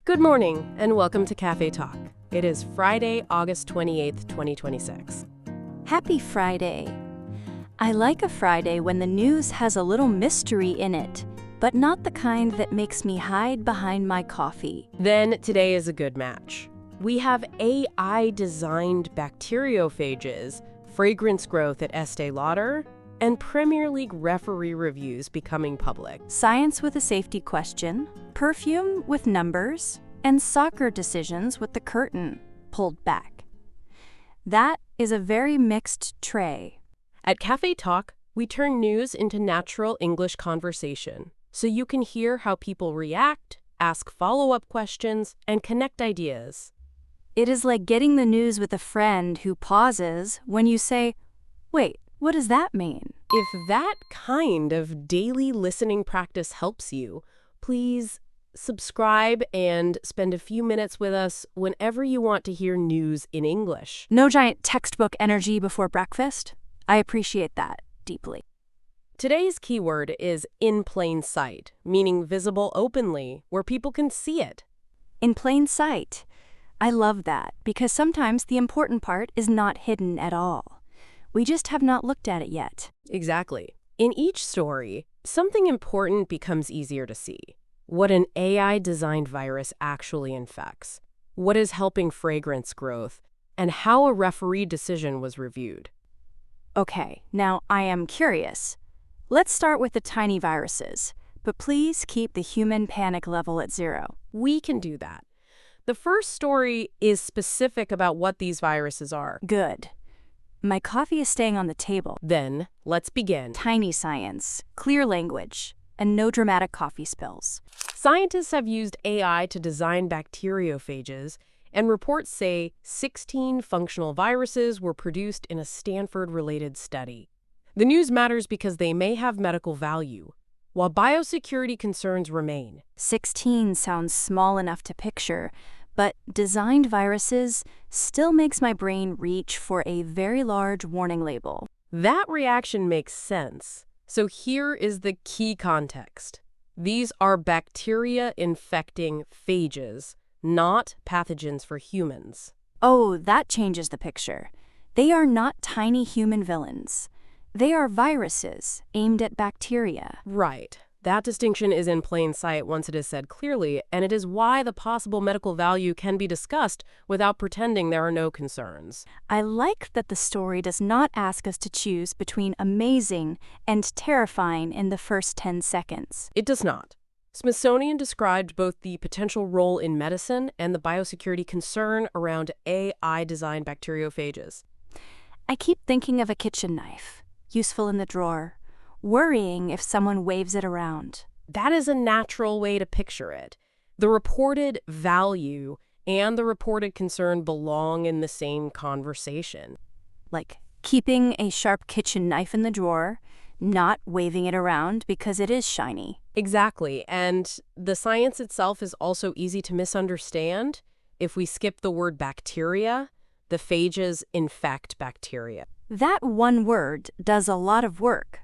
Good morning, and welcome to Cafe Talk. It is Friday, August 28th, 2026. Happy Friday. I like a Friday when the news has a little mystery in it, but not the kind that makes me hide behind my coffee. Then today is a good match. We have AI-designed bacteriophages, fragrance growth at Estee Lauder, and Premier League referee reviews becoming public. Science with a safety question, perfume with numbers, and soccer decisions with the curtain pulled back. That is a very mixed tray. At Cafe Talk, we turn news into natural English conversation, so you can hear how people react, ask follow-up questions, and connect ideas. It is like getting the news with a friend who pauses when you say, "Wait, what does that mean?" If that kind of daily listening practice helps you, please subscribe and spend a few minutes with us whenever you want to hear news in English. No giant textbook energy before breakfast? I appreciate that deeply. Today's keyword is in plain sight, meaning visible openly, where people can see it. In plain sight. I love that because sometimes the important part is not hidden at all. We just have not looked at it yet. Exactly. In each story, something important becomes easier to see. What an AI-designed virus actually infects, what is helping fragrance growth, and how a referee decision was reviewed. Okay, now I am curious. Let's start with the tiny viruses, but please keep the human panic level at 0. We can do that. The first story is specific about what these viruses are. Good. My coffee is staying on the table. Then, let's begin. Tiny science, clear language, and no dramatic coffee spills. Scientists have used AI to design bacteriophages, and reports say 16 functional viruses were produced in a Stanford-related study. The news matters because they may have medical value, while biosecurity concerns remain. 16 sounds small enough to picture, but designed viruses still makes my brain reach for a very large warning label. That reaction makes sense. So here is the key context. These are bacteria-infecting phages, not pathogens for humans. Oh, that changes the picture. They are not tiny human villains. They are viruses aimed at bacteria. Right. That distinction is in plain sight once it is said clearly, and it is why the possible medical value can be discussed without pretending there are no concerns. I like that the story does not ask us to choose between amazing and terrifying in the first 10 seconds. It does not. Smithsonian described both the potential role in medicine and the biosecurity concern around AI-designed bacteriophages. I keep thinking of a kitchen knife, useful in the drawer, worrying if someone waves it around. That is a natural way to picture it. The reported value and the reported concern belong in the same conversation. Like keeping a sharp kitchen knife in the drawer, not waving it around because it is shiny. Exactly, and the science itself is also easy to misunderstand. If we skip the word bacteria, the phages infect bacteria. That one word does a lot of work.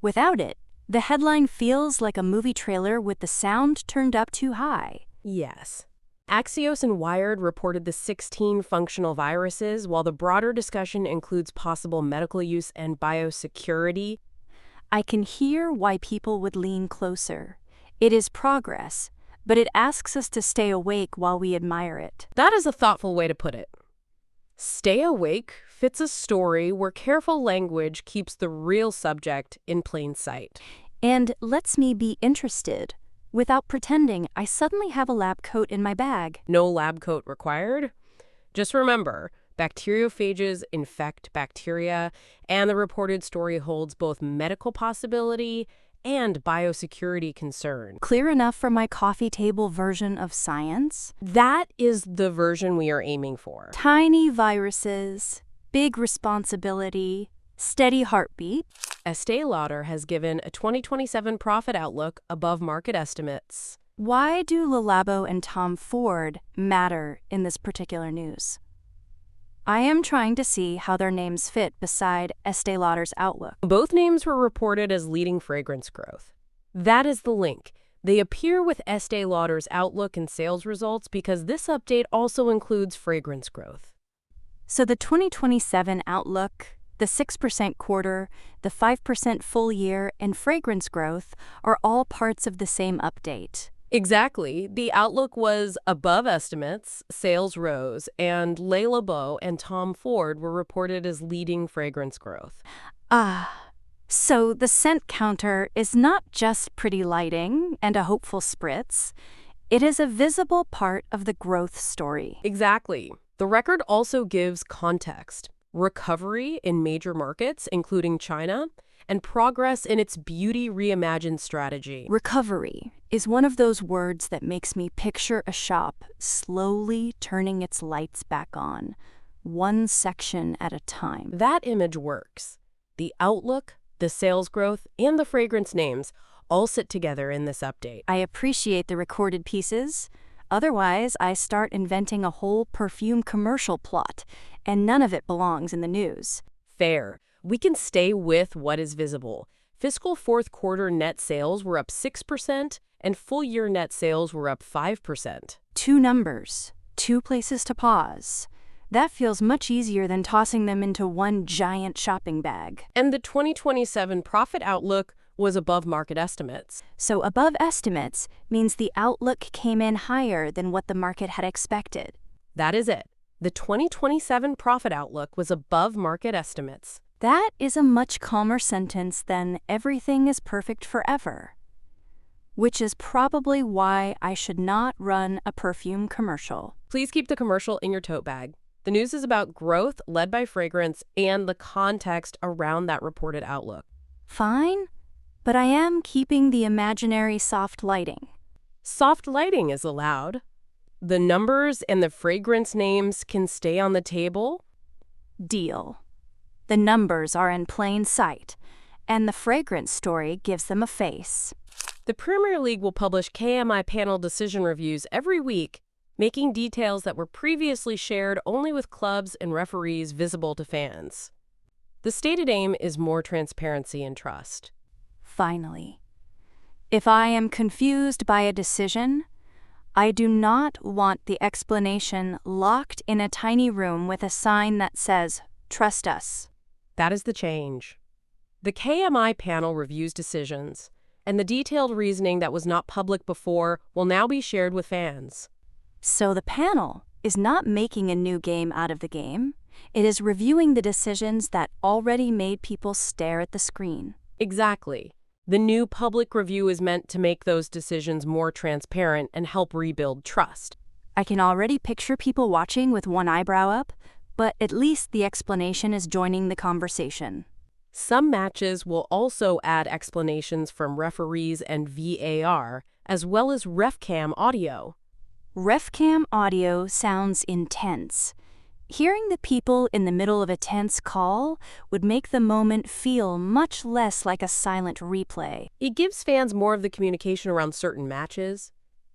Without it, the headline feels like a movie trailer with the sound turned up too high. Yes. Axios and Wired reported the 16 functional viruses, while the broader discussion includes possible medical use and biosecurity. I can hear why people would lean closer. It is progress, but it asks us to stay awake while we admire it. That is a thoughtful way to put it. Stay awake fits a story where careful language keeps the real subject in plain sight. And lets me be interested, without pretending I suddenly have a lab coat in my bag. No lab coat required. Just remember, bacteriophages infect bacteria, and the reported story holds both medical possibility and biosecurity concern. Clear enough for my coffee table version of science? That is the version we are aiming for. Tiny viruses, big responsibility, steady heartbeat. Estee Lauder has given a 2027 profit outlook above market estimates. Why do Labo and Tom Ford matter in this particular news? I am trying to see how their names fit beside Estee Lauder's outlook. Both names were reported as leading fragrance growth. That is the link. They appear with Estee Lauder's outlook and sales results because this update also includes fragrance growth. So the 2027 outlook, the 6% quarter, the 5% full year, and fragrance growth are all parts of the same update. Exactly. The outlook was above estimates, sales rose, and Labo and Tom Ford were reported as leading fragrance growth. So the scent counter is not just pretty lighting and a hopeful spritz. It is a visible part of the growth story. Exactly. The record also gives context, recovery in major markets, including China, and progress in its beauty reimagined strategy. Recovery is one of those words that makes me picture a shop slowly turning its lights back on, one section at a time. That image works. The outlook, the sales growth, and the fragrance names all sit together in this update. I appreciate the recorded pieces. Otherwise, I start inventing a whole perfume commercial plot, and none of it belongs in the news. Fair. We can stay with what is visible. Fiscal fourth quarter net sales were up 6%, and full-year net sales were up 5%. 2 numbers, 2 places to pause. That feels much easier than tossing them into one giant shopping bag. And the 2027 profit outlook was above market estimates. So above estimates means the outlook came in higher than what the market had expected. That is it. The 2027 profit outlook was above market estimates. That is a much calmer sentence than everything is perfect forever, which is probably why I should not run a perfume commercial. Please keep the commercial in your tote bag. The news is about growth led by fragrance and the context around that reported outlook. Fine, but I am keeping the imaginary soft lighting. Soft lighting is allowed. The numbers and the fragrance names can stay on the table. Deal. The numbers are in plain sight, and the fragrance story gives them a face. The Premier League will publish KMI panel decision reviews every week, making details that were previously shared only with clubs and referees visible to fans. The stated aim is more transparency and trust. Finally, if I am confused by a decision, I do not want the explanation locked in a tiny room with a sign that says, "Trust us." That is the change. The KMI panel reviews decisions, and the detailed reasoning that was not public before will now be shared with fans. So the panel is not making a new game out of the game. It is reviewing the decisions that already made people stare at the screen. Exactly. The new public review is meant to make those decisions more transparent and help rebuild trust. I can already picture people watching with one eyebrow up, but at least the explanation is joining the conversation. Some matches will also add explanations from referees and VAR, as well as RefCam audio. RefCam audio sounds intense. Hearing the people in the middle of a tense call would make the moment feel much less like a silent replay. It gives fans more of the communication around certain matches,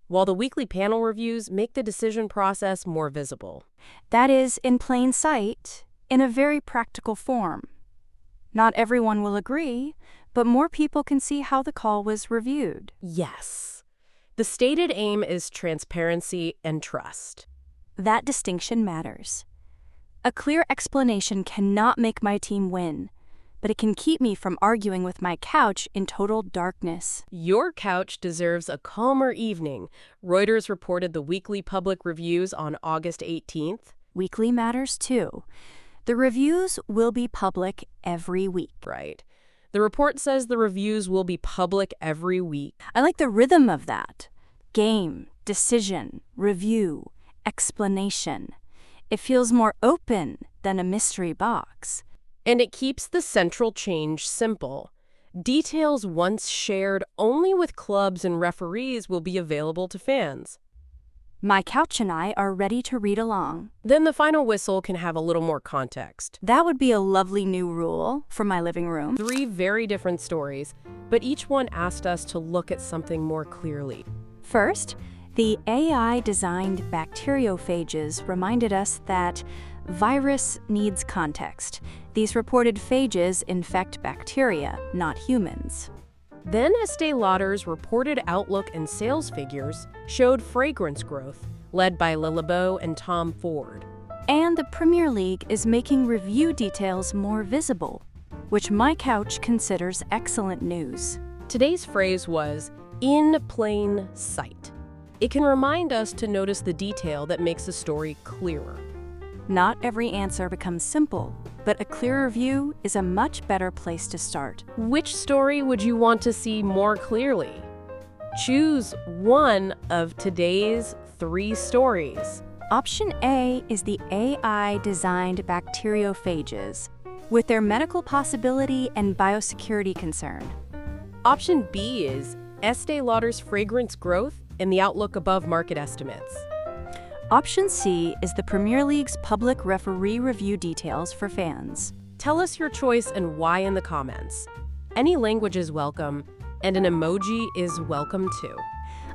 while the weekly panel reviews make the decision process more visible. That is in plain sight, in a very practical form. Not everyone will agree, but more people can see how the call was reviewed. Yes. The stated aim is transparency and trust. That distinction matters. A clear explanation cannot make my team win, but it can keep me from arguing with my couch in total darkness. Your couch deserves a calmer evening. Reuters reported the weekly public reviews on August 18th. Weekly matters too. The reviews will be public every week. Right. The report says the reviews will be public every week. I like the rhythm of that. Game, decision, review, explanation. It feels more open than a mystery box. And it keeps the central change simple. Details once shared only with clubs and referees will be available to fans. My couch and I are ready to read along. Then the final whistle can have a little more context. That would be a lovely new rule for my living room. 3 very different stories, but each one asked us to look at something more clearly. First, the AI-designed bacteriophages reminded us that virus needs context. These reported phages infect bacteria, not humans. Then Estee Lauder's reported outlook and sales figures showed fragrance growth, led by Labo and Tom Ford. And the Premier League is making review details more visible, which my couch considers excellent news. Today's phrase was, in plain sight. It can remind us to notice the detail that makes a story clearer. Not every answer becomes simple, but a clearer view is a much better place to start. Which story would you want to see more clearly? Choose one of today's 3 stories. Option A is the AI-designed bacteriophages, with their medical possibility and biosecurity concern. Option B is Estee Lauder's fragrance growth and the outlook above market estimates. Option C is the Premier League's public referee review details for fans. Tell us your choice and why in the comments. Any language is welcome, and an emoji is welcome too.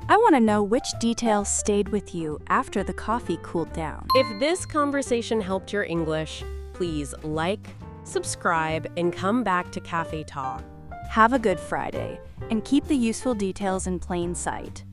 I want to know which details stayed with you after the coffee cooled down. If this conversation helped your English, please like, subscribe, and come back to Cafe Talk. Have a good Friday, and keep the useful details in plain sight.